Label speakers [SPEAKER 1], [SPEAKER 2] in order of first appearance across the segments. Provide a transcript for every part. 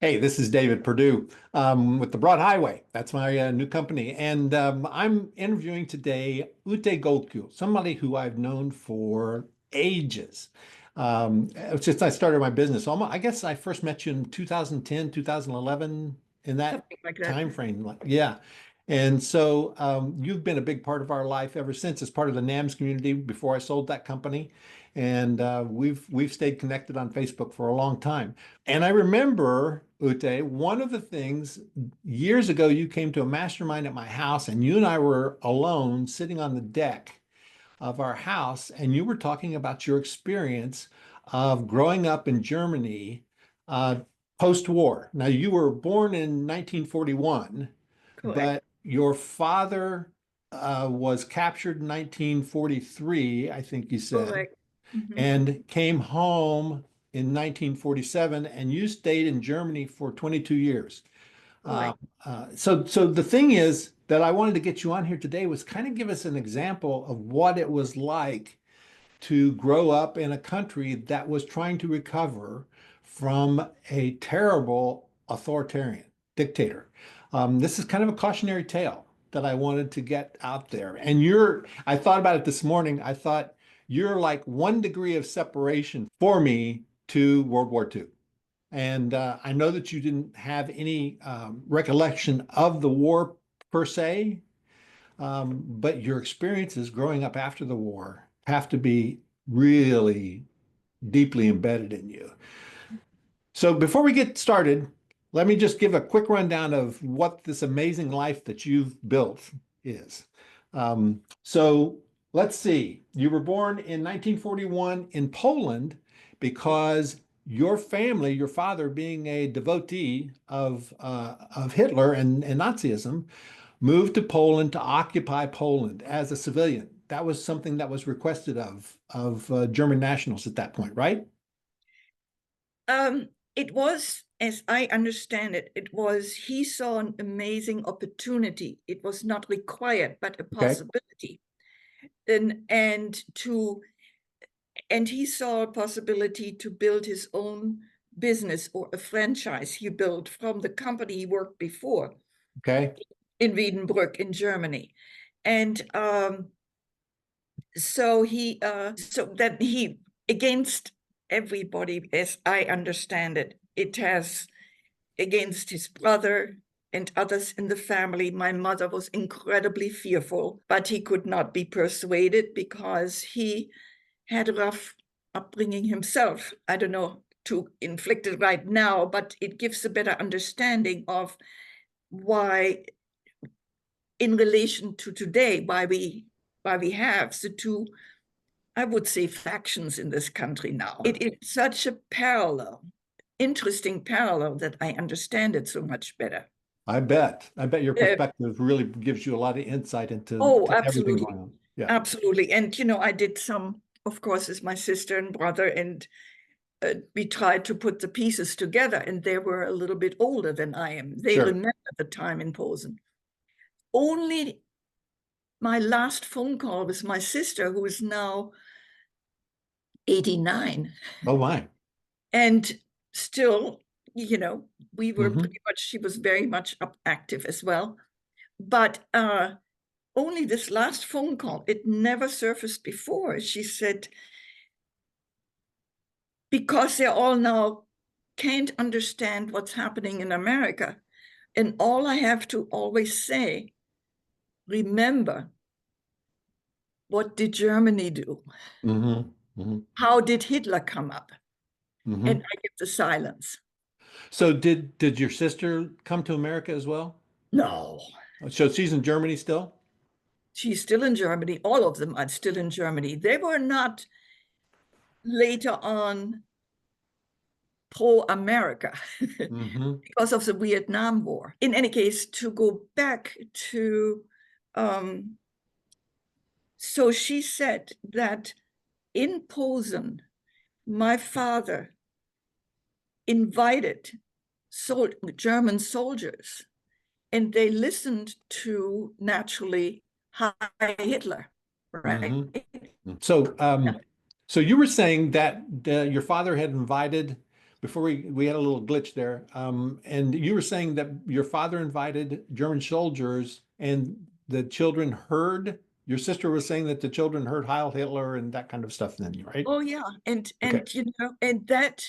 [SPEAKER 1] Hey, this is David Perdue with the Broad Highway. That's my new company. And I'm interviewing today Ute Goldkuhle, somebody who I've known for ages. Since I started my business. I guess I first met you in 2010, 2011, in that
[SPEAKER 2] Something like that.
[SPEAKER 1] time frame. Yeah. And so you've been a big part of our life ever since as part of the NAMS community before I sold that company. And we've stayed connected on Facebook for a long time. And I remember, Ute, one of the things years ago, you came to a mastermind at my house, and you and I were alone sitting on the deck of our house, and you were talking about your experience of growing up in Germany uh, post-war. Now, you were born in 1941,
[SPEAKER 2] Correct.
[SPEAKER 1] but your father was captured in 1943, I think you said,
[SPEAKER 2] Correct. Hmm.
[SPEAKER 1] and came home in 1947, and you stayed in Germany for 22 years. Uh,
[SPEAKER 2] Correct.
[SPEAKER 1] so the thing is that I wanted to get you on here today was kind of give us an example of what it was like to grow up in a country that was trying to recover from a terrible authoritarian dictator. This is kind of a cautionary tale that I wanted to get out there. And I thought about it this morning. I thought you're like 1 degree of separation for me to World War II. And I know that you didn't have any recollection of the war per se, but your experiences growing up after the war have to be really deeply embedded in you. So before we get started, let me just give a quick rundown of what this amazing life that you've built is. So let's see. You were born in 1941 in Poland because your family, your father being a devotee of Hitler and Nazism, moved to Poland to occupy Poland as a civilian. That was something that was requested of German nationals at that point, right?
[SPEAKER 2] It was, as I understand it, he saw an amazing opportunity. It was not required, but a
[SPEAKER 1] Okay.
[SPEAKER 2] possibility. And he saw a possibility to build his own business or a franchise he built from the company he worked before
[SPEAKER 1] Okay.
[SPEAKER 2] in Wiedenbrück in Germany. And so against everybody, as I understand it, it has against his brother and others in the family. My mother was incredibly fearful, but he could not be persuaded because he had a rough upbringing himself. I don't know to inflict it right now, but it gives a better understanding of why, in relation to today, why we have the two, I would say, factions in this country now. It is such a parallel, interesting parallel, that I understand it so much better.
[SPEAKER 1] I bet. I bet your
[SPEAKER 2] Uh,
[SPEAKER 1] perspective really gives you a lot of insight into
[SPEAKER 2] oh,
[SPEAKER 1] to everything
[SPEAKER 2] absolutely.
[SPEAKER 1] going on. Yeah,
[SPEAKER 2] Absolutely. And, I did some, of course, as my sister and brother, and we tried to put the pieces together, and they were a little bit older than I am. They
[SPEAKER 1] sure.
[SPEAKER 2] remember the time in Posen. Only my last phone call with my sister, who is now 89,
[SPEAKER 1] Oh my.
[SPEAKER 2] and still, we were
[SPEAKER 1] Hmm.
[SPEAKER 2] pretty much, she was very much active as well. But only this last phone call, it never surfaced before. She said, because they all now can't understand what's happening in America. And all I have to always say, remember, what did Germany do?
[SPEAKER 1] Hmm. Hmm.
[SPEAKER 2] How did Hitler come up? And
[SPEAKER 1] Hmm.
[SPEAKER 2] I get the silence.
[SPEAKER 1] So did your sister come to America as well?
[SPEAKER 2] No,
[SPEAKER 1] So she's in Germany still?
[SPEAKER 2] she's still in Germany. All of them are still in Germany. They were not later on pro-America
[SPEAKER 1] Hmm.
[SPEAKER 2] because of the Vietnam War. In any case, to go back to, um, so she said that in Posen, my father invited German soldiers, and they listened to, naturally, Heil Hitler, right?
[SPEAKER 1] Hmm. So so you were saying that your father had invited before we had a little glitch there. And you were saying that your father invited German soldiers and the children heard, your sister was saying that the children heard Heil Hitler and that kind of stuff then, right?
[SPEAKER 2] Oh yeah,
[SPEAKER 1] Okay.
[SPEAKER 2] and and that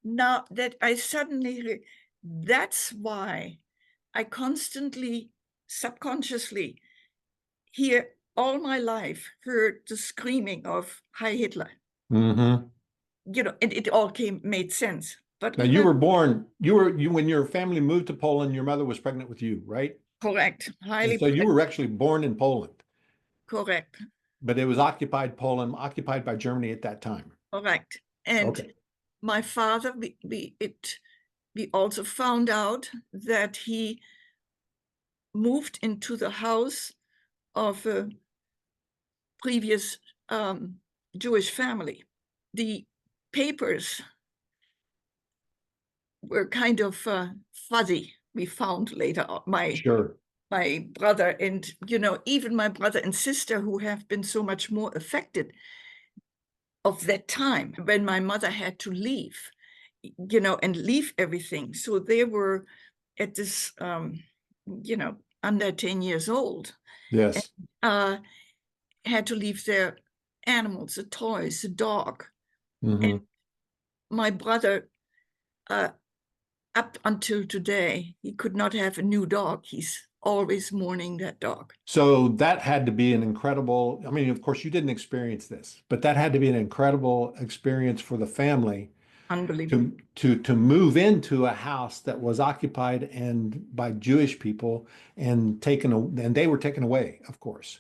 [SPEAKER 2] now that I suddenly that's why I constantly subconsciously hear all my life heard the screaming of Heil Hitler.
[SPEAKER 1] Mm-hmm.
[SPEAKER 2] And it all made sense. But
[SPEAKER 1] Now you were
[SPEAKER 2] remember,
[SPEAKER 1] born, when your family moved to Poland, your mother was pregnant with you, right?
[SPEAKER 2] correct,
[SPEAKER 1] And
[SPEAKER 2] highly
[SPEAKER 1] so you were actually born in Poland,
[SPEAKER 2] correct,
[SPEAKER 1] but it was occupied Poland, occupied by Germany at that time.
[SPEAKER 2] correct. And
[SPEAKER 1] Okay.
[SPEAKER 2] my father, we also found out that he moved into the house of a previous Jewish family. The papers were kind of fuzzy. We found later
[SPEAKER 1] Sure.
[SPEAKER 2] my brother and even my brother and sister, who have been so much more affected of that time when my mother had to leave, and leave everything. So they were at this under 10 years old, and
[SPEAKER 1] Yes.
[SPEAKER 2] had to leave their animals, the toys, the dog. And
[SPEAKER 1] Mm-hmm.
[SPEAKER 2] my brother, up until today, he could not have a new dog. He's always mourning that dog.
[SPEAKER 1] So that had to be an incredible, I mean, of course, you didn't experience this, but that had to be an incredible experience for the family
[SPEAKER 2] Unbelievable.
[SPEAKER 1] to move into a house that was occupied and by Jewish people and and they were taken away, of course,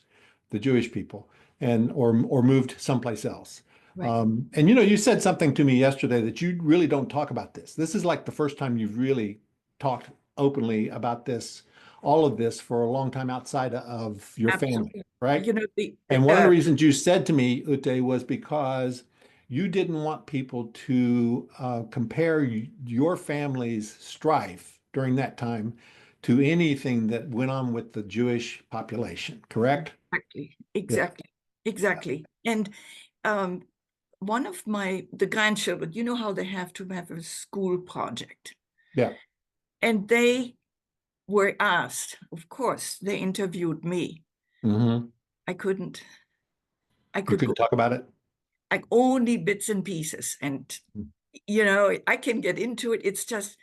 [SPEAKER 1] the Jewish people, and or moved someplace else.
[SPEAKER 2] Right.
[SPEAKER 1] And you said something to me yesterday that you really don't talk about this. This is like the first time you've really talked openly about this, all of this for a long time outside of your family,
[SPEAKER 2] Absolutely.
[SPEAKER 1] right?
[SPEAKER 2] The
[SPEAKER 1] And one of the reasons you said to me, Ute, was because you didn't want people to compare your family's strife during that time to anything that went on with the Jewish population, correct?
[SPEAKER 2] exactly,
[SPEAKER 1] Yeah.
[SPEAKER 2] exactly. And one of the grandchildren, you know how they have to have a school project,
[SPEAKER 1] Yeah.
[SPEAKER 2] and they were asked. Of course, they interviewed me.
[SPEAKER 1] Hmm.
[SPEAKER 2] I couldn't. I
[SPEAKER 1] You
[SPEAKER 2] could go
[SPEAKER 1] couldn't talk about it?
[SPEAKER 2] like only bits and pieces, and I can get into it. It's just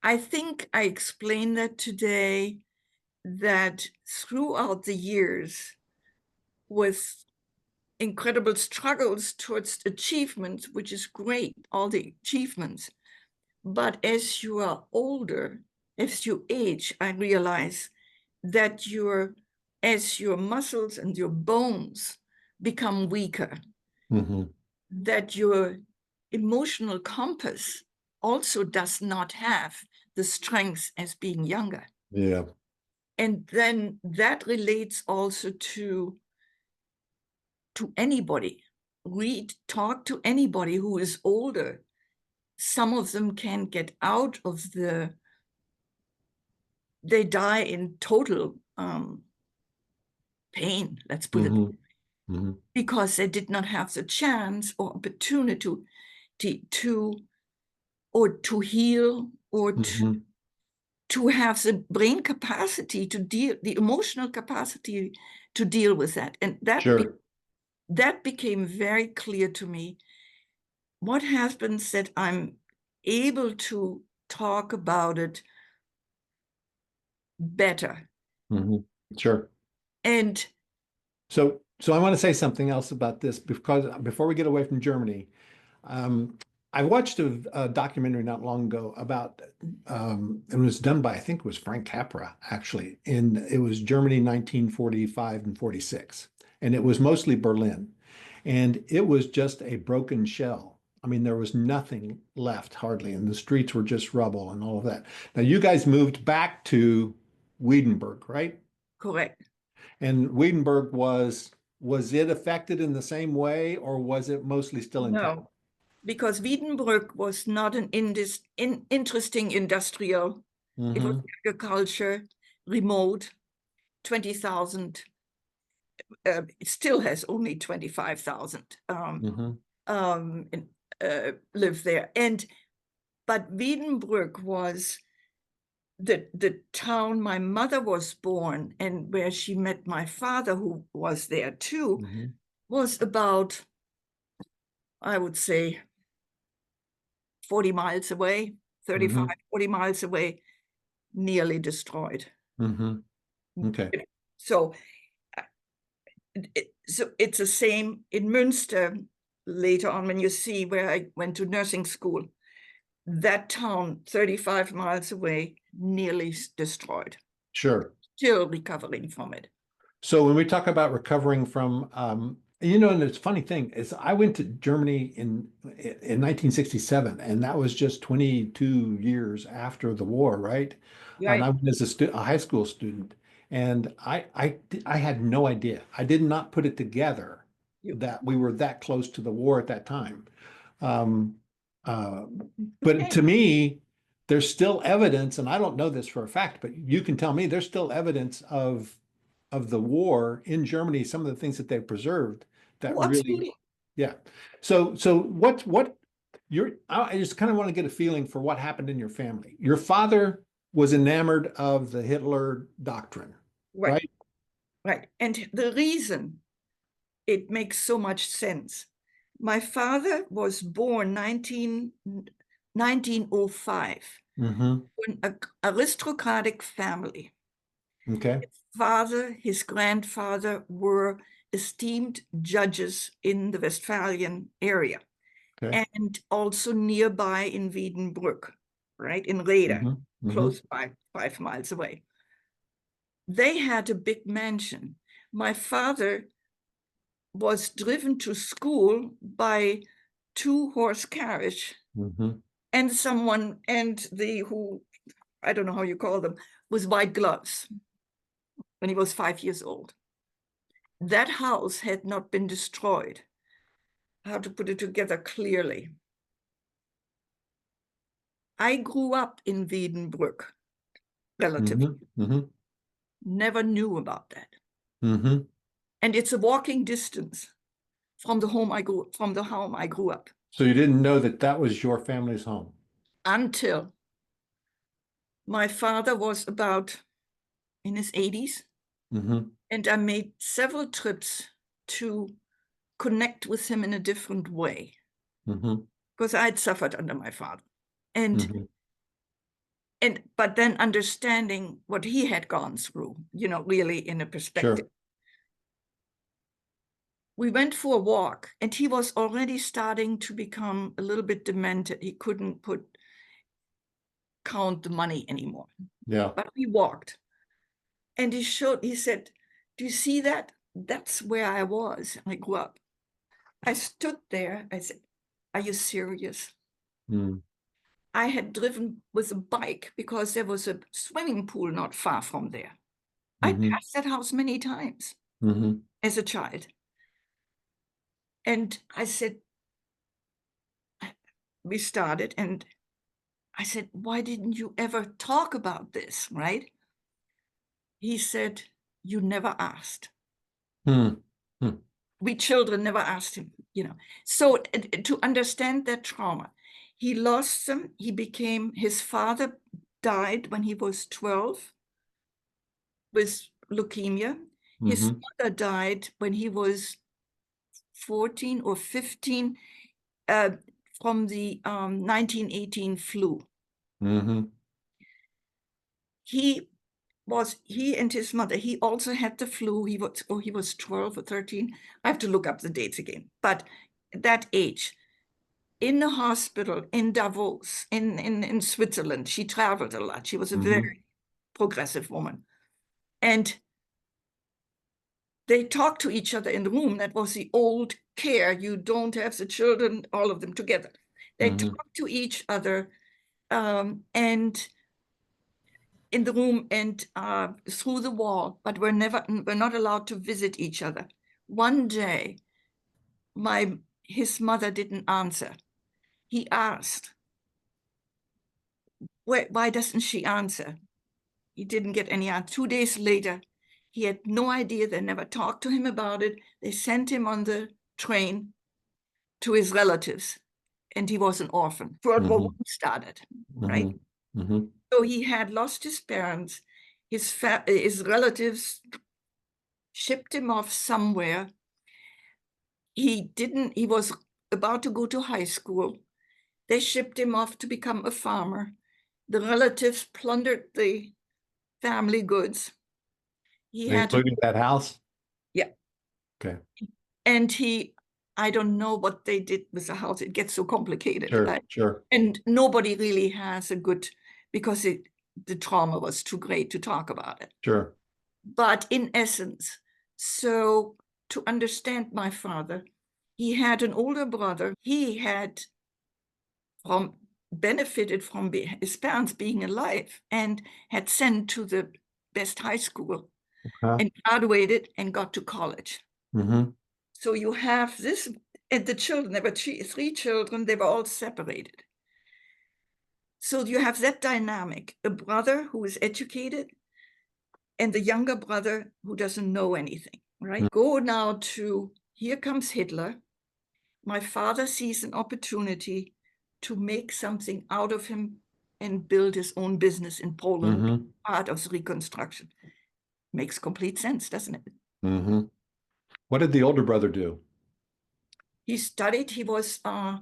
[SPEAKER 2] I think I explained that today, that throughout the years, with incredible struggles towards achievements, which is great, all the achievements. But as you are older, as you age, I realize that as your muscles and your bones become weaker,
[SPEAKER 1] Hmm.
[SPEAKER 2] that your emotional compass also does not have the strength as being younger.
[SPEAKER 1] Yeah.
[SPEAKER 2] And then that relates also to anybody. Talk to anybody who is older. Some of them can get out of they die in total pain, let's put it,
[SPEAKER 1] Hmm. Hmm.
[SPEAKER 2] because they did not have the chance or opportunity to heal, or
[SPEAKER 1] Hmm.
[SPEAKER 2] to have the brain capacity to deal, the emotional capacity to deal with that. And
[SPEAKER 1] Sure.
[SPEAKER 2] that became very clear to me. What happens that I'm able to talk about it better.
[SPEAKER 1] Hmm. Sure.
[SPEAKER 2] And
[SPEAKER 1] So I want to say something else about this because before we get away from Germany, um, I watched a documentary not long ago about it was done by I think it was Frank Capra actually, and it was Germany 1945 and 46, and it was mostly Berlin, and it was just a broken shell. I mean, there was nothing left hardly, and the streets were just rubble and all of that. Now, you guys moved back to Wiedenberg, right?
[SPEAKER 2] correct.
[SPEAKER 1] And Wiedenberg was it affected in the same way, or was it mostly still intact?
[SPEAKER 2] No, because Wiedenbrück was not an interesting industrial. It was
[SPEAKER 1] Hmm.
[SPEAKER 2] agriculture, remote, 20,000. It still has only 25,000.
[SPEAKER 1] Hmm.
[SPEAKER 2] In lived there. But Wiedenbrück was the town my mother was born, and where she met my father, who was there too, was about, I would say, 40 miles away, 35, 40 miles away, nearly destroyed.
[SPEAKER 1] Okay.
[SPEAKER 2] So it's the same in Münster later on, when you see where I went to nursing school. That town, 35 miles away, nearly destroyed.
[SPEAKER 1] Sure.
[SPEAKER 2] Still recovering from it.
[SPEAKER 1] So when we talk about recovering from, and it's a funny thing is I went to Germany in 1967, and that was just 22 years after the war, right? And
[SPEAKER 2] Right.
[SPEAKER 1] I went as a high school student, and I had no idea. I did not put it together that we were that close to the war at that time. Um, uh, but to me, there's still evidence, and I don't know this for a fact, but you can tell me there's still evidence of the war in Germany, some of the things that they've preserved that
[SPEAKER 2] Oh,
[SPEAKER 1] really,
[SPEAKER 2] absolutely.
[SPEAKER 1] yeah. So I just kind of want to get a feeling for what happened in your family. Your father was enamored of the Hitler doctrine,
[SPEAKER 2] Right.
[SPEAKER 1] right?
[SPEAKER 2] Right. And the reason it makes so much sense. My father was born 1905
[SPEAKER 1] Mm-hmm.
[SPEAKER 2] in an aristocratic family.
[SPEAKER 1] Okay.
[SPEAKER 2] His father, his grandfather were esteemed judges in the Westphalian area,
[SPEAKER 1] Okay.
[SPEAKER 2] and also nearby in Wiedenbrück, right, in Reda,
[SPEAKER 1] Mm-hmm. Mm-hmm.
[SPEAKER 2] close by, 5 miles away. They had a big mansion. My father was driven to school by 2-horse carriage,
[SPEAKER 1] Mm-hmm.
[SPEAKER 2] and someone, and who, I don't know how you call them, with white gloves when he was 5 years old. That house had not been destroyed. How to put it together clearly. I grew up in Wiedenbrück, relatively.
[SPEAKER 1] Mm-hmm. Mm-hmm.
[SPEAKER 2] Never knew about that.
[SPEAKER 1] Mm-hmm.
[SPEAKER 2] And it's a walking distance from the home I grew up,
[SPEAKER 1] So you didn't know that that was your family's home.
[SPEAKER 2] until my father was about in his 80s,
[SPEAKER 1] Mm-hmm.
[SPEAKER 2] and I made several trips to connect with him in a different way,
[SPEAKER 1] Mm-hmm.
[SPEAKER 2] because I'd suffered under my father. And
[SPEAKER 1] Mm-hmm.
[SPEAKER 2] but then understanding what he had gone through, really in a perspective.
[SPEAKER 1] Sure.
[SPEAKER 2] We went for a walk, and he was already starting to become a little bit demented. He couldn't count the money anymore.
[SPEAKER 1] Yeah.
[SPEAKER 2] But we walked, and he said, "Do you see that? That's where I was. I grew up." I stood there. I said, "Are you serious?"
[SPEAKER 1] Mm.
[SPEAKER 2] I had driven with a bike because there was a swimming pool not far from there. I
[SPEAKER 1] Mm-hmm.
[SPEAKER 2] passed that house many times
[SPEAKER 1] Mm-hmm.
[SPEAKER 2] as a child. And I said, we started, and I said, "Why didn't you ever talk about this?" Right? He said, "You never asked."
[SPEAKER 1] Mm-hmm.
[SPEAKER 2] We children never asked him. So to understand that trauma, he lost them. His father died when he was 12 with leukemia. His
[SPEAKER 1] Mm-hmm.
[SPEAKER 2] mother died when he was 14 or 15 uh, from the 1918 flu.
[SPEAKER 1] Mm-hmm.
[SPEAKER 2] He and his mother, he also had the flu. He was 12 or 13. I have to look up the dates again. But at that age, in the hospital in Davos, in Switzerland, she traveled a lot. She was a
[SPEAKER 1] Mm-hmm.
[SPEAKER 2] very progressive woman. And they talked to each other in the room. That was the old care. You don't have the children, all of them together. They
[SPEAKER 1] Mm-hmm.
[SPEAKER 2] talked to each other, and in the room and through the wall, but we're not allowed to visit each other. One day, his mother didn't answer. He asked, why doesn't she answer? He didn't get any answer. 2 days later, he had no idea. They never talked to him about it. They sent him on the train to his relatives. and he was an orphan. World War I started, right? So he had lost his parents. His relatives shipped him off somewhere. He was about to go to high school. They shipped him off to become a farmer. The relatives plundered the family goods.
[SPEAKER 1] Including that house?
[SPEAKER 2] Yeah.
[SPEAKER 1] Okay.
[SPEAKER 2] And I don't know what they did with the house. It gets so complicated.
[SPEAKER 1] Sure.
[SPEAKER 2] And nobody really has a good, because the trauma was too great to talk about it.
[SPEAKER 1] Sure.
[SPEAKER 2] But in essence, so to understand my father, he had an older brother. He had benefited from his parents being alive and had sent to the best high school and graduated and got to college. So you have this, and the children, there were three children, they were all separated. So you have that dynamic, a brother who is educated and the younger brother who doesn't know anything, right? Go now to, here comes Hitler. My father sees an opportunity to make something out of him and build his own business in Poland, part of the reconstruction. Makes complete sense, doesn't it?
[SPEAKER 1] What did the older brother do?
[SPEAKER 2] He studied, he was an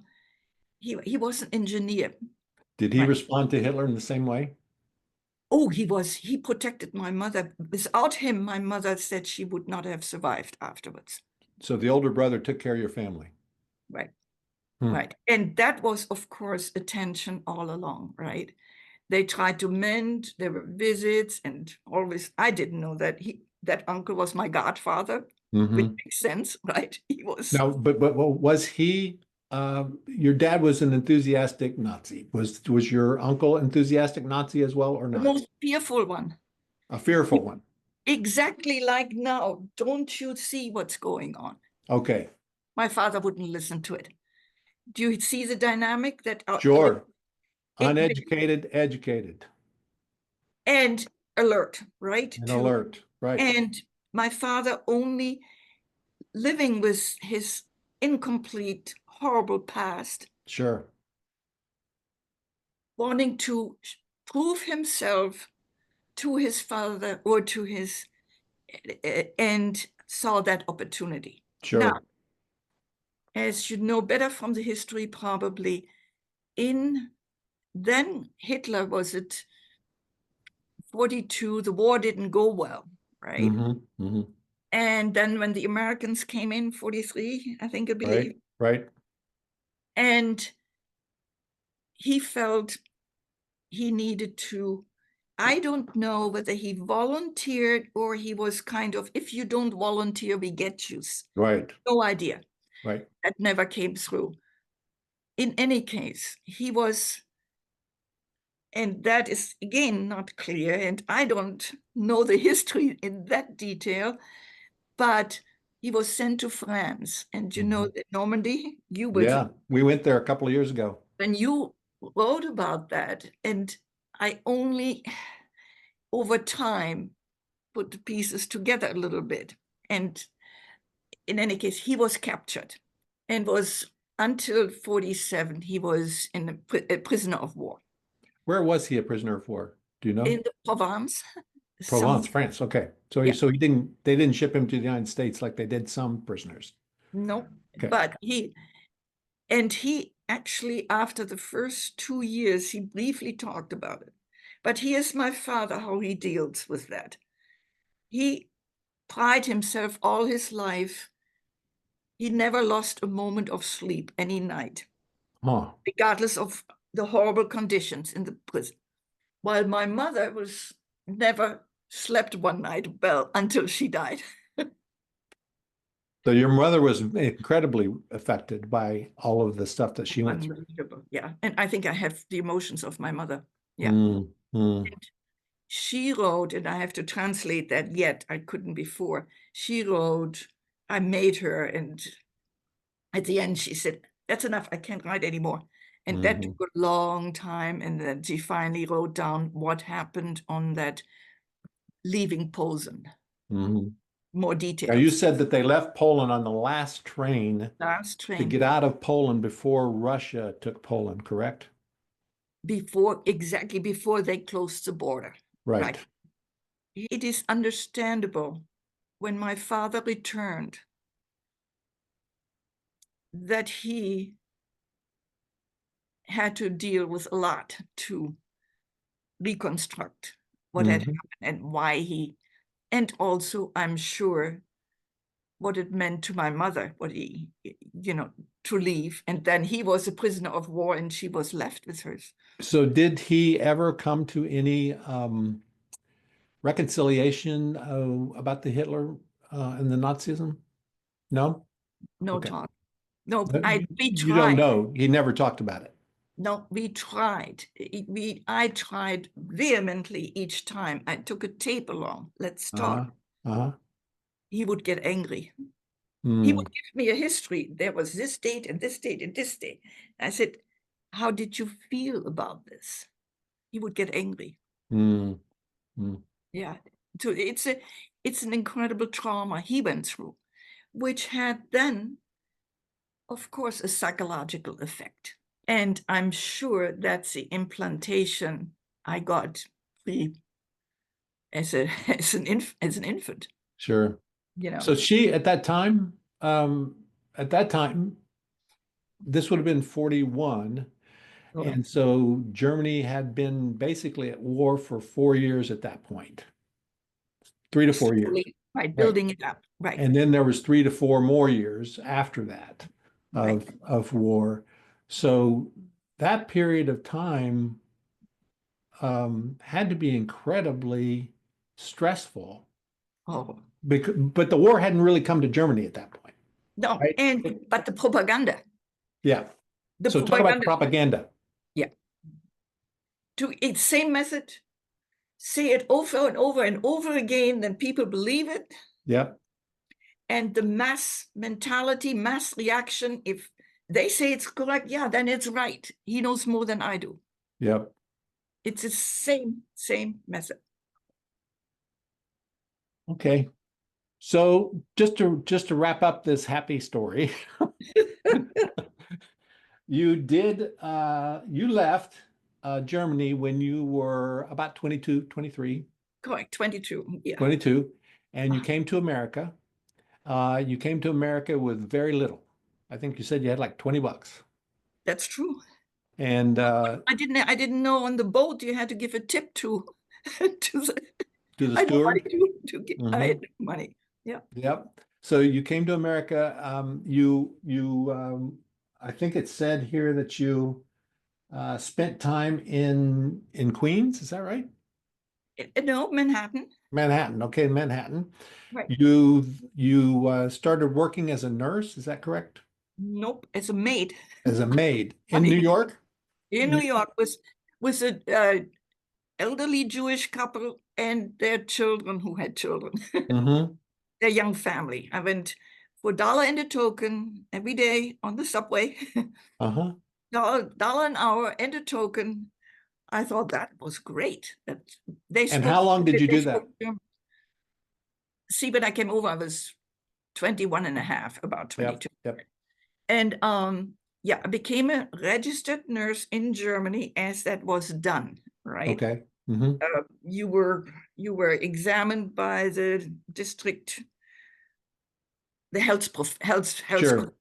[SPEAKER 2] engineer.
[SPEAKER 1] Did he respond to Hitler in the same way?
[SPEAKER 2] Oh, he protected my mother. Without him, my mother said she would not have survived afterwards.
[SPEAKER 1] So the older brother took care of your family.
[SPEAKER 2] Right. Right. And that was, of course, attention all along, right? They tried to mend, there were visits, and always, I didn't know that that uncle was my godfather, which makes sense, right? He was.
[SPEAKER 1] Now, but was he, your dad was an enthusiastic Nazi. Was your uncle enthusiastic Nazi as well or not?
[SPEAKER 2] The most fearful one.
[SPEAKER 1] A fearful one.
[SPEAKER 2] Exactly like now. Don't you see what's going on?
[SPEAKER 1] Okay.
[SPEAKER 2] My father wouldn't listen to it. Do you see the dynamic that?
[SPEAKER 1] Sure. Uneducated, educated.
[SPEAKER 2] And alert, right?
[SPEAKER 1] And alert, right.
[SPEAKER 2] And my father only living with his incomplete, horrible past.
[SPEAKER 1] Sure.
[SPEAKER 2] Wanting to prove himself to his father or to his, and saw that opportunity.
[SPEAKER 1] Sure.
[SPEAKER 2] Now, as you know better from the history, probably, then Hitler was at 42, the war didn't go well, right? And then when the Americans came in, 43, I think, I believe.
[SPEAKER 1] Right.
[SPEAKER 2] And he felt he needed to, I don't know whether he volunteered or he was kind of, if you don't volunteer, we get you.
[SPEAKER 1] Right.
[SPEAKER 2] No idea.
[SPEAKER 1] Right.
[SPEAKER 2] That never came through. In any case, he was, and that is again not clear, and I don't know the history in that detail, but he was sent to France. And you know that Normandy, you were.
[SPEAKER 1] Yeah, we went there a couple of years ago.
[SPEAKER 2] And you wrote about that, and I only over time put the pieces together a little bit. And in any case, he was captured and was, until 47, he was a prisoner of war.
[SPEAKER 1] Where was he a prisoner of war? Do you know?
[SPEAKER 2] In the Provence.
[SPEAKER 1] Provence, France. Okay. So
[SPEAKER 2] Yeah.
[SPEAKER 1] so they didn't ship him to the United States like they did some prisoners.
[SPEAKER 2] No,
[SPEAKER 1] Okay.
[SPEAKER 2] but he actually, after the first 2 years, he briefly talked about it. But here's my father, how he deals with that. He prided himself all his life. He never lost a moment of sleep any night, regardless of the horrible conditions in the prison. While my mother was never slept one night well until she died.
[SPEAKER 1] So your mother was incredibly affected by all of the stuff that she went through.
[SPEAKER 2] Yeah, and I think I have the emotions of my mother. Yeah. She wrote, and I have to translate that yet, I couldn't before. She wrote, I made her, and at the end she said, that's enough, I can't write anymore. And that took a long time, and then she finally wrote down what happened on that leaving Posen. more
[SPEAKER 1] Now, you
[SPEAKER 2] details.
[SPEAKER 1] said that they left Poland on the last train
[SPEAKER 2] Last
[SPEAKER 1] to
[SPEAKER 2] train
[SPEAKER 1] get out of Poland before Russia took Poland, correct?
[SPEAKER 2] exactly before they closed the border.
[SPEAKER 1] Right.
[SPEAKER 2] Right. It is understandable when my father returned that he had to deal with a lot to reconstruct what had
[SPEAKER 1] Mhm.
[SPEAKER 2] happened and why and also I'm sure what it meant to my mother, what he, to leave. And then he was a prisoner of war and she was left with hers.
[SPEAKER 1] So did he ever come to any reconciliation about the Hitler and the Nazism? No?
[SPEAKER 2] No
[SPEAKER 1] Okay.
[SPEAKER 2] talk. No, we
[SPEAKER 1] You don't
[SPEAKER 2] tried.
[SPEAKER 1] know. He never talked about it.
[SPEAKER 2] No, we tried. I tried vehemently each time. I took a tape along. Let's talk.
[SPEAKER 1] Uh-huh. Uh-huh.
[SPEAKER 2] He would get angry. He
[SPEAKER 1] Mm,
[SPEAKER 2] would give me a history. There was this date and this date and this date. I said, how did you feel about this? He would get angry.
[SPEAKER 1] mm, mm.
[SPEAKER 2] Yeah. So it's an incredible trauma he went through, which had then, of course, a psychological effect. And I'm sure that's the implantation I got as an infant.
[SPEAKER 1] Sure.
[SPEAKER 2] You know,
[SPEAKER 1] So she at that time, this would have been 41.
[SPEAKER 2] correct.
[SPEAKER 1] And so Germany had been basically at war for 4 years at that point, 3 to 4 years.
[SPEAKER 2] Slowly, right,
[SPEAKER 1] Right.
[SPEAKER 2] building it up. Right,
[SPEAKER 1] And then there was 3 to 4 more years after that
[SPEAKER 2] right.
[SPEAKER 1] of war. So that period of time had to be incredibly stressful
[SPEAKER 2] Oh
[SPEAKER 1] but the war hadn't really come to Germany at that point,
[SPEAKER 2] no,
[SPEAKER 1] right?
[SPEAKER 2] but
[SPEAKER 1] Yeah.
[SPEAKER 2] the
[SPEAKER 1] So talk about
[SPEAKER 2] propaganda,
[SPEAKER 1] propaganda.
[SPEAKER 2] yeah. To it's same method, say it over and over and over again, then people believe it.
[SPEAKER 1] Yep.
[SPEAKER 2] And the mass mentality, mass reaction, if they say it's correct, yeah, then it's right. He knows more than I do.
[SPEAKER 1] Yep.
[SPEAKER 2] It's the same method.
[SPEAKER 1] Okay. So just to wrap up this happy story, you left Germany when you were about 22, 23,
[SPEAKER 2] Correct, 22. Yeah,
[SPEAKER 1] 22, and you came to America. You came to America with very little. I think you said you had like $20.
[SPEAKER 2] that's true.
[SPEAKER 1] And
[SPEAKER 2] I didn't know on the boat you had to give a tip to to the
[SPEAKER 1] to the
[SPEAKER 2] I had no money
[SPEAKER 1] steward.
[SPEAKER 2] to get I
[SPEAKER 1] Hmm.
[SPEAKER 2] had no money. Yeah.
[SPEAKER 1] Yep. So you came to America. I think it said here that you spent time in Queens. Is that right?
[SPEAKER 2] No, Manhattan.
[SPEAKER 1] Manhattan. Okay, Manhattan.
[SPEAKER 2] Right.
[SPEAKER 1] You started working as a nurse. Is that correct?
[SPEAKER 2] Nope. As a maid.
[SPEAKER 1] As a maid in New
[SPEAKER 2] Funny.
[SPEAKER 1] York.
[SPEAKER 2] In New York was a elderly Jewish couple and their children who had children.
[SPEAKER 1] Mm-hmm.
[SPEAKER 2] Their young family. I went for $1 and a token every day on the subway.
[SPEAKER 1] Uh-huh.
[SPEAKER 2] Dollar an hour and a token. I thought that was great. That
[SPEAKER 1] And how long did you
[SPEAKER 2] they
[SPEAKER 1] do
[SPEAKER 2] spoke
[SPEAKER 1] that?
[SPEAKER 2] German. See, when I came over, I was 21 and a half, about
[SPEAKER 1] Yep.
[SPEAKER 2] 22.
[SPEAKER 1] Yep.
[SPEAKER 2] And yeah, I became a registered nurse in Germany as that was done, right?
[SPEAKER 1] Okay. Mm-hmm.
[SPEAKER 2] You were examined by the district, the health,
[SPEAKER 1] Sure.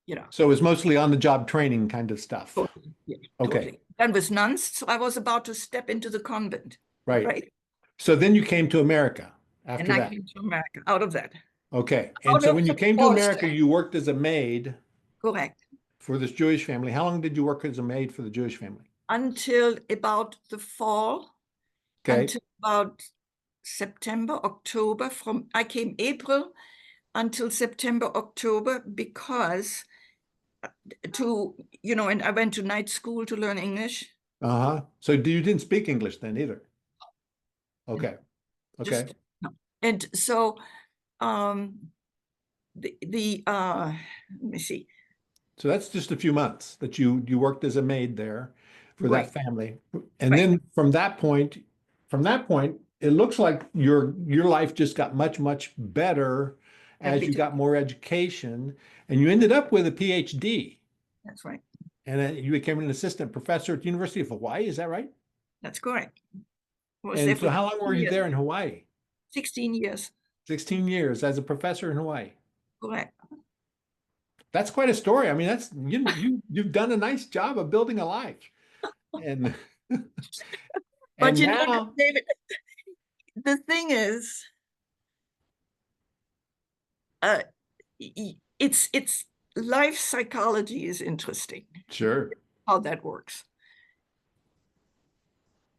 [SPEAKER 2] you know.
[SPEAKER 1] So it was mostly on the job training kind of stuff.
[SPEAKER 2] Totally, yeah,
[SPEAKER 1] Okay.
[SPEAKER 2] totally. Then with nuns, so I was about to step into the convent,
[SPEAKER 1] Right.
[SPEAKER 2] right?
[SPEAKER 1] So then you came to America
[SPEAKER 2] And
[SPEAKER 1] after
[SPEAKER 2] I
[SPEAKER 1] that.
[SPEAKER 2] came to America out of that.
[SPEAKER 1] Okay. And
[SPEAKER 2] Out
[SPEAKER 1] so
[SPEAKER 2] of
[SPEAKER 1] when you
[SPEAKER 2] the
[SPEAKER 1] came to America,
[SPEAKER 2] forced,
[SPEAKER 1] you worked as a maid
[SPEAKER 2] correct.
[SPEAKER 1] for this Jewish family. How long did you work as a maid for the Jewish family?
[SPEAKER 2] Until about the fall,
[SPEAKER 1] Okay.
[SPEAKER 2] until about September, October. I came April until September, October, because and I went to night school to learn English.
[SPEAKER 1] Uh-huh. So you didn't speak English then either. Okay. Okay.
[SPEAKER 2] Just no. And so let me see.
[SPEAKER 1] So that's just a few months that you worked as a maid there for that
[SPEAKER 2] Right,
[SPEAKER 1] family. And
[SPEAKER 2] right.
[SPEAKER 1] then from that point, it looks like your life just got much, much better as you
[SPEAKER 2] Everything.
[SPEAKER 1] got more education, and you ended up with a PhD,
[SPEAKER 2] That's right.
[SPEAKER 1] and you became an assistant professor at the University of Hawaii. Is that right?
[SPEAKER 2] That's correct. Was there
[SPEAKER 1] And
[SPEAKER 2] for
[SPEAKER 1] so, how long were you
[SPEAKER 2] 16
[SPEAKER 1] there
[SPEAKER 2] years.
[SPEAKER 1] in Hawaii?
[SPEAKER 2] 16 years.
[SPEAKER 1] 16 years as a professor in Hawaii.
[SPEAKER 2] Correct.
[SPEAKER 1] That's quite a story. I mean, that's you've done a nice job of building a life. And
[SPEAKER 2] But
[SPEAKER 1] and
[SPEAKER 2] you know,
[SPEAKER 1] now,
[SPEAKER 2] David, the thing is, uh, it's life psychology is interesting,
[SPEAKER 1] sure,
[SPEAKER 2] how that works.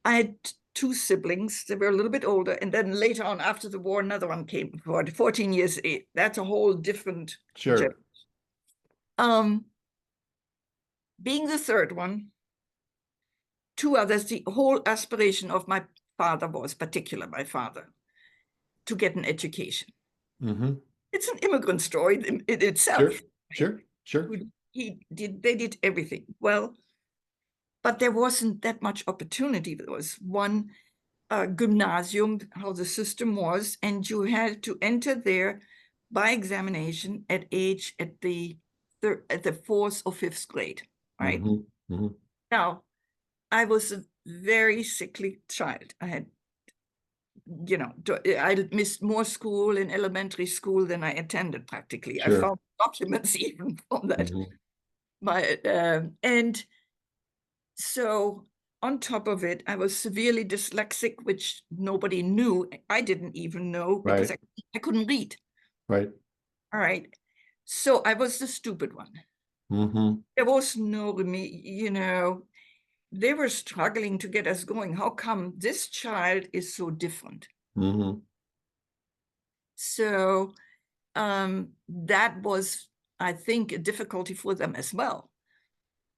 [SPEAKER 2] I had two siblings. They were a little bit older, and then later on, after the war, another one came for 14 years. That's a whole different journey.
[SPEAKER 1] sure.
[SPEAKER 2] Being the third one, two others, the whole aspiration of my father was, particular my father, to get an education.
[SPEAKER 1] Mm-hmm.
[SPEAKER 2] It's an immigrant story in itself.
[SPEAKER 1] Sure, sure, sure,
[SPEAKER 2] They did everything well, but there wasn't that much opportunity. There was one gymnasium, how the system was, and you had to enter there by examination at the fourth or fifth grade, right?
[SPEAKER 1] mm-hmm. Mm-hmm.
[SPEAKER 2] Now, I was a very sickly child. I had, I missed more school in elementary school than I attended practically. I
[SPEAKER 1] Sure.
[SPEAKER 2] found documents even from that.
[SPEAKER 1] Mm-hmm.
[SPEAKER 2] And so on top of it, I was severely dyslexic, which nobody knew. I didn't even know because
[SPEAKER 1] Right,
[SPEAKER 2] I couldn't read.
[SPEAKER 1] right.
[SPEAKER 2] All right. So I was the stupid one.
[SPEAKER 1] Mm-hmm.
[SPEAKER 2] There was no, they were struggling to get us going. How come this child is so different?
[SPEAKER 1] Mm-hmm.
[SPEAKER 2] So that was, I think, a difficulty for them as well.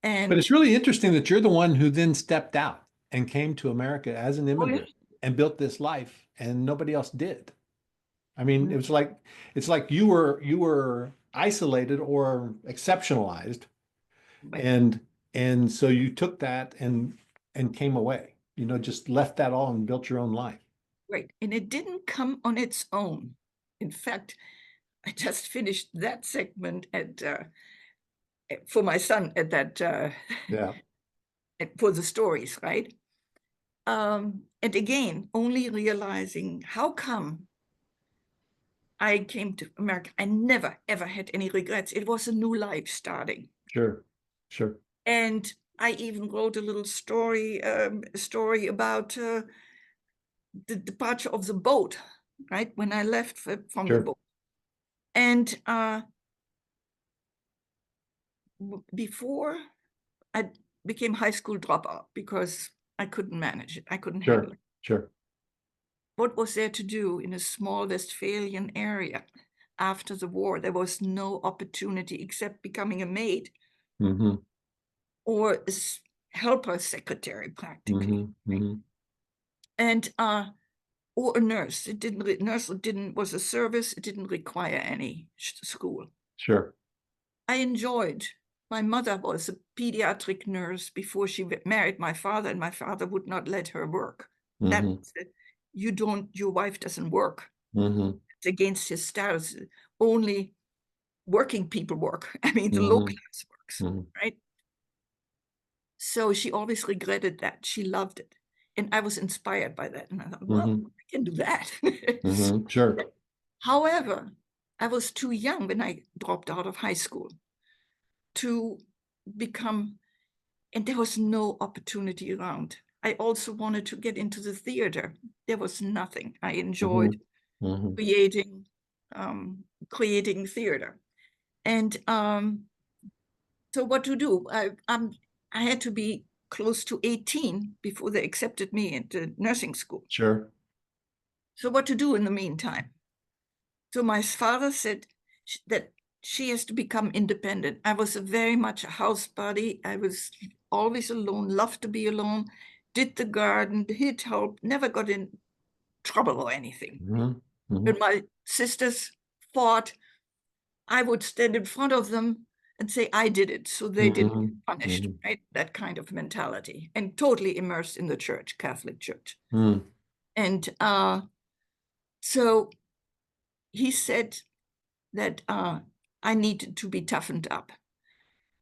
[SPEAKER 1] But
[SPEAKER 2] And
[SPEAKER 1] it's really interesting that you're the one who then stepped out and came to America as an
[SPEAKER 2] oh, yeah.
[SPEAKER 1] immigrant and built this life, and nobody else did. I mean, it's like you were isolated or exceptionalized,
[SPEAKER 2] Right,
[SPEAKER 1] and so you took that and came away. Just left that all and built your own life.
[SPEAKER 2] right. And it didn't come on its own. In fact, I just finished that segment for my son at that
[SPEAKER 1] Yeah,
[SPEAKER 2] for the stories, right? And again, only realizing how come I came to America. I never ever had any regrets. It was a new life starting,
[SPEAKER 1] sure, sure,
[SPEAKER 2] and I even wrote a little story about the departure of the boat, right when I left from the
[SPEAKER 1] sure,
[SPEAKER 2] boat, and before I became high school dropout because I couldn't manage it. I couldn't handle
[SPEAKER 1] sure,
[SPEAKER 2] it.
[SPEAKER 1] sure.
[SPEAKER 2] What was there to do in a small Westphalian area after the war? There was no opportunity except becoming a maid
[SPEAKER 1] Mm-hmm.
[SPEAKER 2] or a helper secretary, practically,
[SPEAKER 1] Mm-hmm. Mm-hmm.
[SPEAKER 2] and or a nurse. It didn't nurse didn't was a service. It didn't require any school.
[SPEAKER 1] Sure.
[SPEAKER 2] I enjoyed. My mother was a pediatric nurse before she married my father, and my father would not let her work. That
[SPEAKER 1] Mm-hmm.
[SPEAKER 2] said, your wife doesn't work.
[SPEAKER 1] Mm-hmm.
[SPEAKER 2] It's against his status. Only working people work. I mean, the low
[SPEAKER 1] Mm-hmm.
[SPEAKER 2] class works,
[SPEAKER 1] Mm-hmm.
[SPEAKER 2] right? So she always regretted that. She loved it. And I was inspired by that. And I thought, well,
[SPEAKER 1] Mm-hmm.
[SPEAKER 2] I can do that.
[SPEAKER 1] Mm-hmm. Sure.
[SPEAKER 2] However, I was too young when I dropped out of high school to become, and there was no opportunity around. I also wanted to get into the theater. There was nothing. I
[SPEAKER 1] Mm-hmm.
[SPEAKER 2] enjoyed
[SPEAKER 1] Mm-hmm.
[SPEAKER 2] creating creating theater. And so what to do? I had to be close to 18 before they accepted me into nursing school.
[SPEAKER 1] Sure.
[SPEAKER 2] So what to do in the meantime? So my father said that she has to become independent. I was very much a house body. I was always alone, loved to be alone, did the garden, did help, never got in trouble or anything.
[SPEAKER 1] Mm-hmm. Mm-hmm.
[SPEAKER 2] When my sisters fought, I would stand in front of them and say, I did it, so they didn't
[SPEAKER 1] Mm-hmm.
[SPEAKER 2] get punished,
[SPEAKER 1] Mm-hmm.
[SPEAKER 2] right? That kind of mentality, and totally immersed in the church, Catholic Church.
[SPEAKER 1] Mm-hmm.
[SPEAKER 2] And so he said that I needed to be toughened up.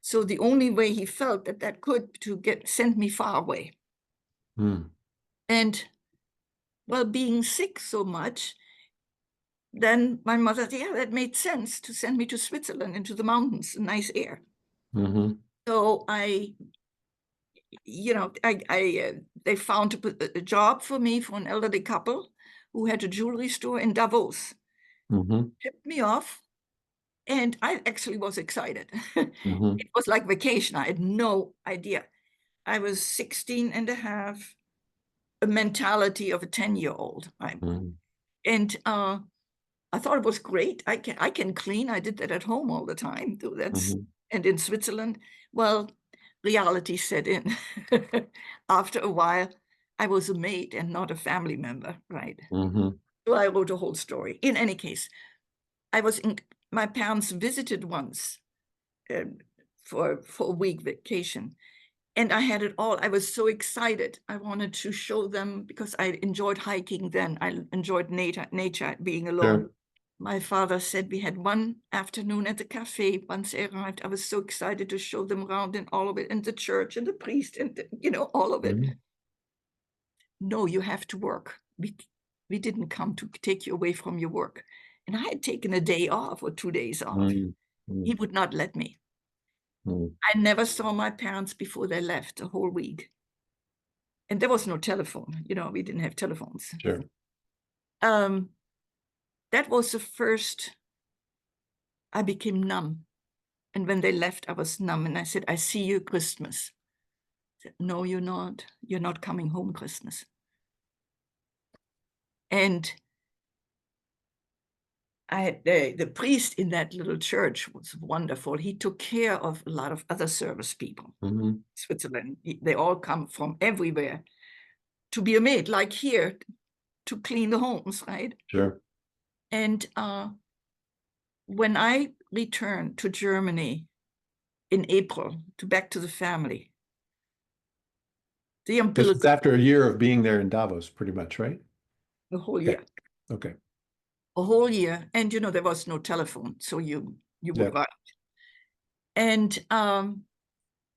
[SPEAKER 2] So the only way he felt that could to send me far away.
[SPEAKER 1] Mm.
[SPEAKER 2] And well, being sick so much, then my mother said, yeah, that made sense to send me to Switzerland into the mountains, nice air.
[SPEAKER 1] Mm-hmm.
[SPEAKER 2] So they found a job for me for an elderly couple who had a jewelry store in Davos.
[SPEAKER 1] Mm-hmm.
[SPEAKER 2] Tipped me off, and I actually was excited.
[SPEAKER 1] Mm-hmm.
[SPEAKER 2] It was like vacation. I had no idea. I was 16 and a half, a mentality of a 10-year-old.
[SPEAKER 1] Mm-hmm.
[SPEAKER 2] And I thought it was great. I can clean. I did that at home all the time.
[SPEAKER 1] Mm-hmm.
[SPEAKER 2] And in Switzerland, well, reality set in. After a while, I was a maid and not a family member, right?
[SPEAKER 1] Mm-hmm.
[SPEAKER 2] So I wrote a whole story. In any case, my parents visited once for a week vacation. And I had it all. I was so excited. I wanted to show them because I enjoyed hiking then. I enjoyed nature, being alone.
[SPEAKER 1] Sure.
[SPEAKER 2] My father said we had one afternoon at the cafe once they arrived. I was so excited to show them around and all of it, and the church and the priest and all of it.
[SPEAKER 1] Mm-hmm.
[SPEAKER 2] No, you have to work. We didn't come to take you away from your work. And I had taken a day off or 2 days off.
[SPEAKER 1] Mm-hmm.
[SPEAKER 2] He would not let me.
[SPEAKER 1] Mm-hmm.
[SPEAKER 2] I never saw my parents before they left a whole week. And there was no telephone, we didn't have telephones.
[SPEAKER 1] Sure.
[SPEAKER 2] That was the first, I became numb. And when they left, I was numb. And I said, I see you Christmas. I said, no, you're not. You're not coming home Christmas. And I had the priest in that little church was wonderful. He took care of a lot of other service people.
[SPEAKER 1] Mm-hmm.
[SPEAKER 2] Switzerland, they all come from everywhere to be a maid, like here, to clean the homes, right?
[SPEAKER 1] Sure.
[SPEAKER 2] And when I returned to Germany in April, back to the family, the
[SPEAKER 1] This was
[SPEAKER 2] umbilical,
[SPEAKER 1] after a year of being there in Davos, pretty much, right?
[SPEAKER 2] the whole
[SPEAKER 1] Okay.
[SPEAKER 2] year,
[SPEAKER 1] Okay.
[SPEAKER 2] a whole year, and there was no telephone, so you would
[SPEAKER 1] Yeah.
[SPEAKER 2] write. And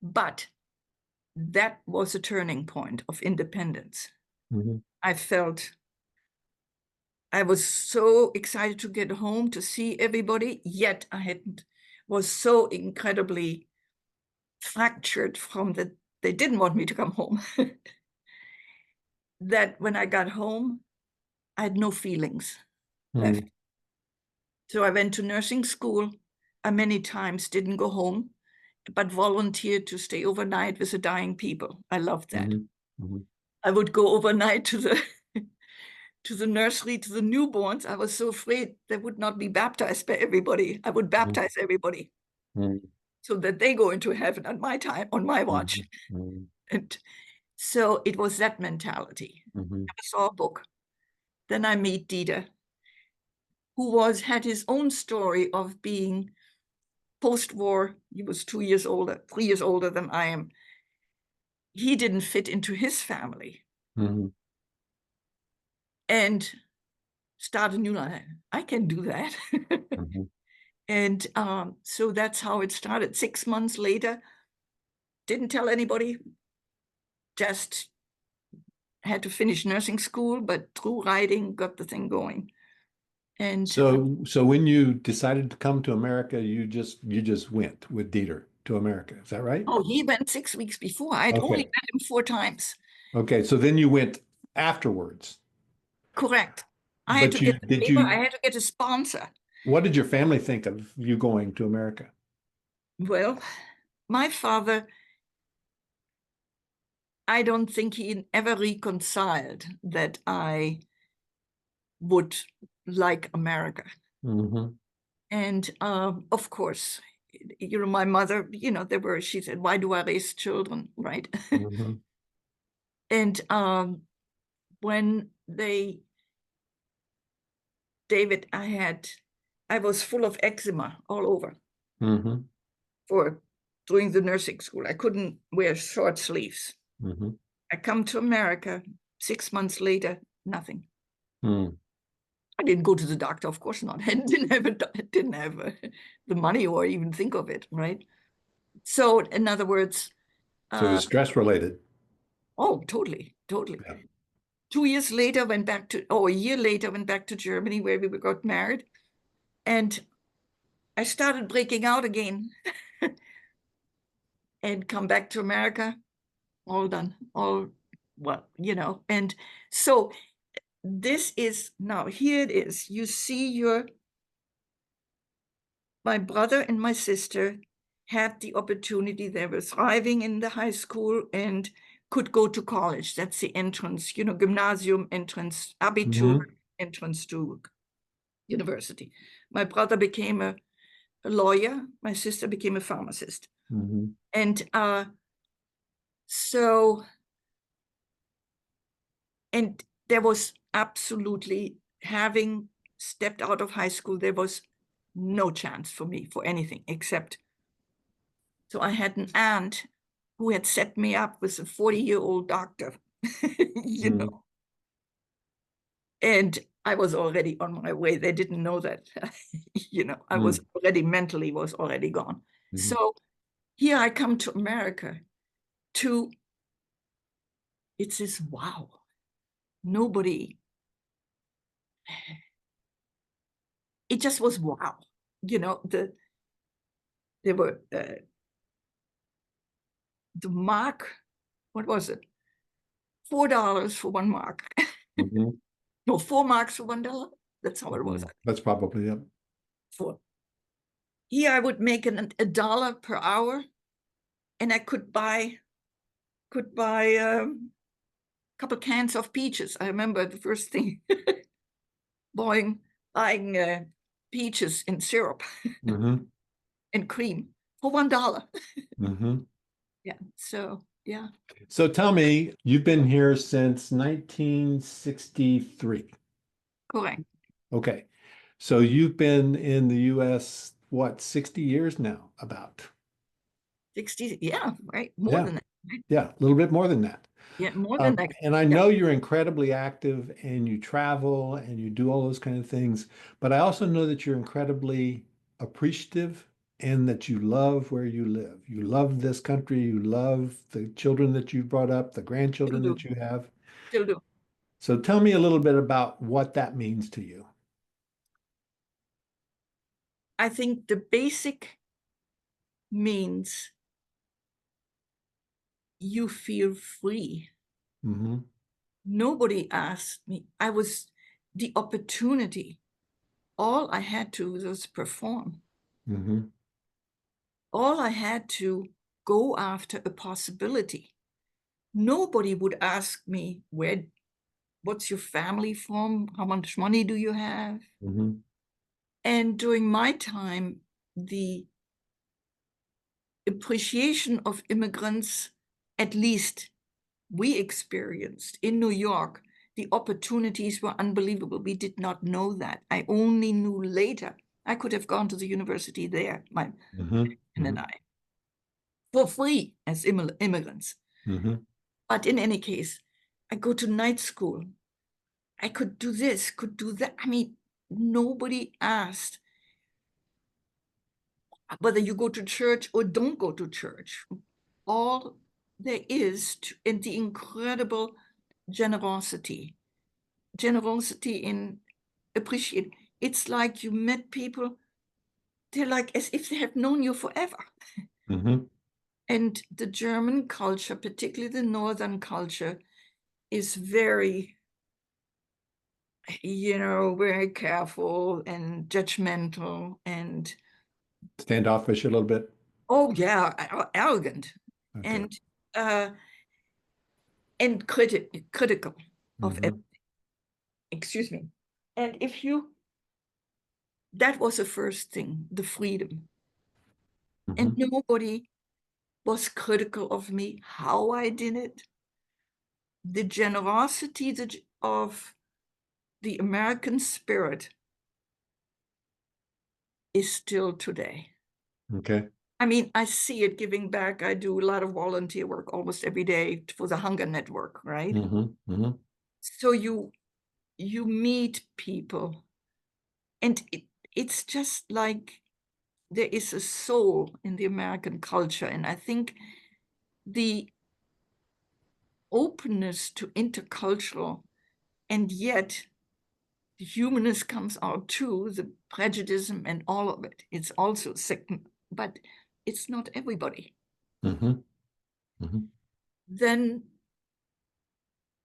[SPEAKER 2] but that was a turning point of independence.
[SPEAKER 1] Mm-hmm.
[SPEAKER 2] I felt I was so excited to get home to see everybody, yet was so incredibly fractured from that they didn't want me to come home. That when I got home, I had no feelings left.
[SPEAKER 1] Mm-hmm.
[SPEAKER 2] So I went to nursing school. I many times didn't go home, but volunteered to stay overnight with the dying people. I loved that.
[SPEAKER 1] Mm-hmm. Mm-hmm.
[SPEAKER 2] I would go overnight to the to the nursery, to the newborns. I was so afraid they would not be baptized by everybody. I would baptize everybody
[SPEAKER 1] Mm-hmm.
[SPEAKER 2] so that they go into heaven on my time, on my watch.
[SPEAKER 1] Mm-hmm.
[SPEAKER 2] And so it was that mentality.
[SPEAKER 1] Mm-hmm.
[SPEAKER 2] I saw a book. Then I meet Dieter, who had his own story of being post-war. He was 3 years older than I am. He didn't fit into his family.
[SPEAKER 1] Mm-hmm.
[SPEAKER 2] And start a new life. I can do that.
[SPEAKER 1] Mm-hmm.
[SPEAKER 2] And so that's how it started. 6 months later, didn't tell anybody, just had to finish nursing school, but through writing, got the thing going. And
[SPEAKER 1] So when you decided to come to America, you just went with Dieter to America. Is that right?
[SPEAKER 2] oh, he went 6 weeks before. I'd only
[SPEAKER 1] Okay.
[SPEAKER 2] met him 4 times.
[SPEAKER 1] Okay. So then you went afterwards.
[SPEAKER 2] Correct. I had to
[SPEAKER 1] But
[SPEAKER 2] get
[SPEAKER 1] you
[SPEAKER 2] the
[SPEAKER 1] did
[SPEAKER 2] paper.
[SPEAKER 1] you
[SPEAKER 2] I had to get a sponsor.
[SPEAKER 1] what did your family think of you going to America?
[SPEAKER 2] Well, my father, I don't think he ever reconciled that I would like America.
[SPEAKER 1] Mm-hmm.
[SPEAKER 2] And of course, my mother, she said, why do I raise children, right?
[SPEAKER 1] Mm-hmm.
[SPEAKER 2] And when David, I was full of eczema all over
[SPEAKER 1] Mm-hmm.
[SPEAKER 2] for doing the nursing school. I couldn't wear short sleeves.
[SPEAKER 1] Mm-hmm.
[SPEAKER 2] I come to America 6 months later, nothing.
[SPEAKER 1] Mm.
[SPEAKER 2] I didn't go to the doctor, of course not. I didn't have the money or even think of it, right? So, in other words,
[SPEAKER 1] So it was stress related.
[SPEAKER 2] oh, totally, totally.
[SPEAKER 1] Yeah.
[SPEAKER 2] 2 years later, a year later, went back to Germany where we got married, and I started breaking out again, and come back to America, all done, and so this is now here it is. You see, my brother and my sister had the opportunity. They were thriving in the high school and could go to college. That's the entrance, gymnasium entrance, Abitur entrance to university. My brother became a lawyer. My sister became a pharmacist. And so, and there was absolutely, having stepped out of high school, there was no chance for me for anything except, so I had an aunt who had set me up with a 40-year-old doctor, and I was already on my way. They didn't know that, I was already was already gone. So here I come to America it says, wow, nobody, it just was wow. There were the mark, what was it? $4 for 1 mark. No, 4 marks for $1. That's how it was.
[SPEAKER 1] That's probably it.
[SPEAKER 2] 4. Here I would make $1 per hour, and I could buy a couple cans of peaches. I remember the first thing, buying peaches in syrup and cream for $1. Yeah. So yeah.
[SPEAKER 1] So tell me, you've been here since 1963.
[SPEAKER 2] Correct.
[SPEAKER 1] Okay. So you've been in the US, what, 60 years now, about?
[SPEAKER 2] 60, yeah, right. More than that. Right?
[SPEAKER 1] Yeah, a little bit more than that.
[SPEAKER 2] Yeah, more than that.
[SPEAKER 1] And I know you're incredibly active and you travel and you do all those kind of things, but I also know that you're incredibly appreciative and that you love where you live. You love this country, you love the children that you brought up, the grandchildren that you have.
[SPEAKER 2] Still do.
[SPEAKER 1] So tell me a little bit about what that means to you.
[SPEAKER 2] I think the basic means you feel free. Nobody asked me. I was the opportunity. All I had to was perform. All I had to go after a possibility. Nobody would ask me, what's your family from? How much money do you have? And during my time, the appreciation of immigrants, at least we experienced in New York, the opportunities were unbelievable. We did not know that. I only knew later. I could have gone to the university there, my husband and I, for free as immigrants. But in any case, I go to night school. I could do this, could do that. I mean, nobody asked whether you go to church or don't go to church. All there is in the incredible generosity in appreciate. It's like you met people, they're like as if they have known you forever. And the German culture, particularly the Northern culture, is very, very careful and judgmental and
[SPEAKER 1] standoffish a little bit.
[SPEAKER 2] Oh yeah, arrogant.
[SPEAKER 1] Okay.
[SPEAKER 2] And critical of everything. Excuse me. And that was the first thing, the freedom. And nobody was critical of me, how I did it. The generosity of the American spirit is still today.
[SPEAKER 1] Okay.
[SPEAKER 2] I mean, I see it giving back. I do a lot of volunteer work almost every day for the Hunger Network, right? So you meet people, and it's just like there is a soul in the American culture. And I think the openness to intercultural, and yet the humanist comes out too, the prejudice and all of it. It's also sick, but it's not everybody.
[SPEAKER 1] Mm-hmm. Mm-hmm.
[SPEAKER 2] Then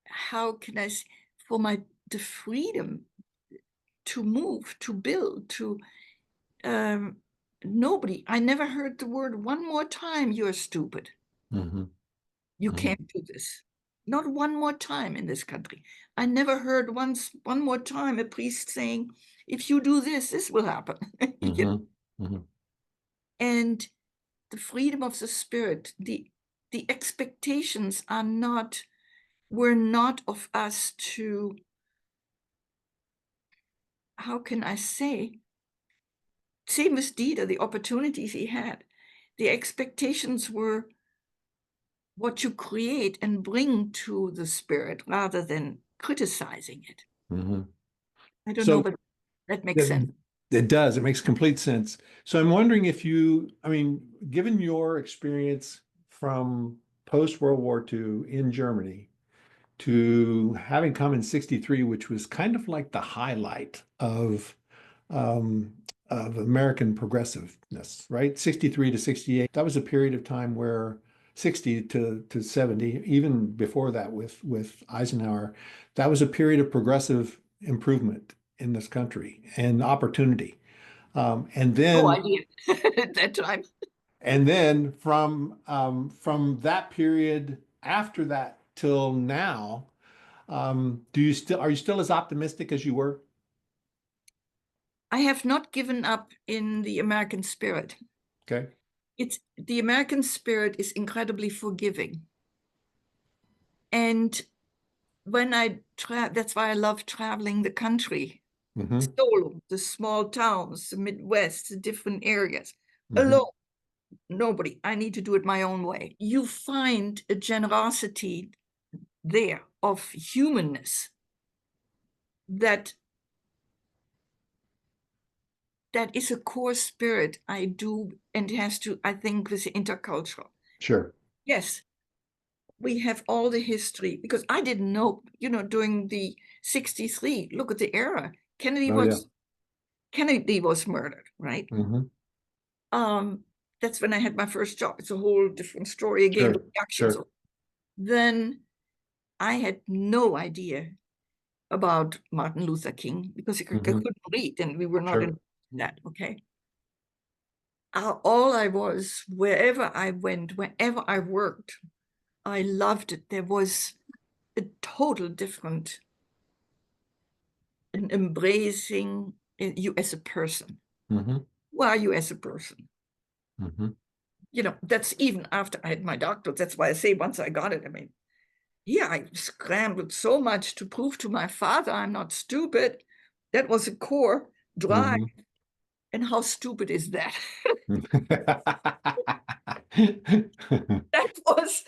[SPEAKER 2] how can I say, for the freedom to move, to build, to nobody, I never heard the word one more time, you're stupid.
[SPEAKER 1] Mm-hmm.
[SPEAKER 2] You
[SPEAKER 1] Mm-hmm.
[SPEAKER 2] can't do this. Not one more time in this country. I never heard one more time a priest saying, if you do this, this will happen.
[SPEAKER 1] Mm-hmm. Mm-hmm.
[SPEAKER 2] And the freedom of the spirit, the expectations were not of us to, how can I say, same with Dieter, the opportunities he had. The expectations were what you create and bring to the spirit rather than criticizing it.
[SPEAKER 1] Mm-hmm.
[SPEAKER 2] I don't know,
[SPEAKER 1] So
[SPEAKER 2] but that makes
[SPEAKER 1] it,
[SPEAKER 2] sense.
[SPEAKER 1] it does. It makes complete sense. So I'm wondering if you, I mean, given your experience from post-World War II in Germany to having come in 63, which was kind of like the highlight um, of American progressiveness, right? 63 to 68. That was a period of time where 60 to 70, even before that with Eisenhower, that was a period of progressive improvement in this country and opportunity. And
[SPEAKER 2] No
[SPEAKER 1] then
[SPEAKER 2] idea at that time.
[SPEAKER 1] from that period after that till now, are you still as optimistic as you were?
[SPEAKER 2] I have not given up in the American spirit.
[SPEAKER 1] Okay.
[SPEAKER 2] It's the American spirit is incredibly forgiving. And when that's why I love traveling the country,
[SPEAKER 1] Mm-hmm.
[SPEAKER 2] solo, the small towns, the Midwest, the different areas,
[SPEAKER 1] Mm-hmm.
[SPEAKER 2] alone, nobody. I need to do it my own way. You find a generosity there of humanness that is a core spirit I do, and has to, I think, with the intercultural.
[SPEAKER 1] Sure.
[SPEAKER 2] Yes, we have all the history, because I didn't know, during the 63, look at the era.
[SPEAKER 1] Oh yeah.
[SPEAKER 2] Kennedy was murdered, right?
[SPEAKER 1] Mm-hmm.
[SPEAKER 2] Um, that's when I had my first job. It's a whole different story again,
[SPEAKER 1] Sure.
[SPEAKER 2] the reactions.
[SPEAKER 1] Sure.
[SPEAKER 2] Then I had no idea about Martin Luther King because I
[SPEAKER 1] Mm-hmm.
[SPEAKER 2] couldn't read, and we were not
[SPEAKER 1] Sure.
[SPEAKER 2] in that, okay? All I was, wherever I went, wherever I worked, I loved it. There was a total different, an embracing you as a person.
[SPEAKER 1] Mm-hmm.
[SPEAKER 2] Who are you as a person?
[SPEAKER 1] Mm-hmm.
[SPEAKER 2] That's even after I had my doctorate. That's why I say once I got it, I mean, yeah, I scrambled so much to prove to my father I'm not stupid. That was a core drive.
[SPEAKER 1] Mm-hmm.
[SPEAKER 2] And how stupid is that? That was,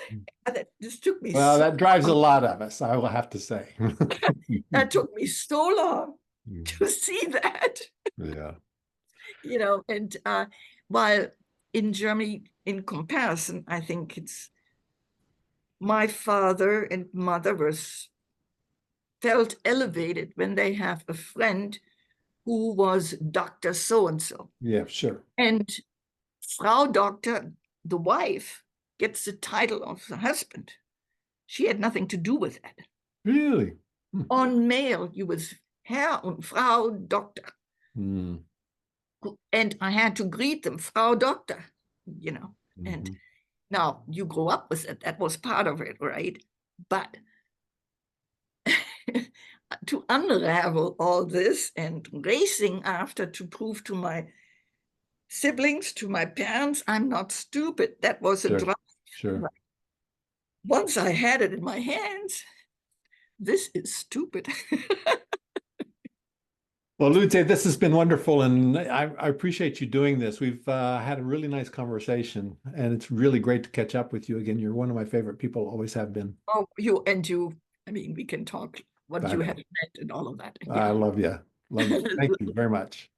[SPEAKER 2] this took me
[SPEAKER 1] Well,
[SPEAKER 2] so
[SPEAKER 1] that drives a
[SPEAKER 2] long.
[SPEAKER 1] lot of us, I will have to say.
[SPEAKER 2] That took me so long
[SPEAKER 1] Mm.
[SPEAKER 2] to see that,
[SPEAKER 1] Yeah.
[SPEAKER 2] and while in Germany, in comparison, I think it's my father and mother felt elevated when they have a friend who was Dr. So-and-so.
[SPEAKER 1] Yeah, sure.
[SPEAKER 2] And Frau Doctor, the wife, gets the title of the husband. She had nothing to do with that.
[SPEAKER 1] Really? Hmm.
[SPEAKER 2] On mail, you was Herr und Frau Doctor.
[SPEAKER 1] Mm.
[SPEAKER 2] And I had to greet them, Frau Doctor, And
[SPEAKER 1] Mm-hmm.
[SPEAKER 2] now you grow up with it. That was part of it, right? But to unravel all this and racing after to prove to my siblings, to my parents, I'm not stupid. That was a
[SPEAKER 1] Sure.
[SPEAKER 2] drive.
[SPEAKER 1] Sure.
[SPEAKER 2] Once I had it in my hands, this is stupid.
[SPEAKER 1] Well, Lute, this has been wonderful, and I appreciate you doing this. We've had a really nice conversation, and it's really great to catch up with you again. You're one of my favorite people, always have been.
[SPEAKER 2] Oh, I mean, we can talk what
[SPEAKER 1] I
[SPEAKER 2] you
[SPEAKER 1] know.
[SPEAKER 2] have met and all of that.
[SPEAKER 1] I
[SPEAKER 2] Yeah.
[SPEAKER 1] love you. Love you. Thank you very much.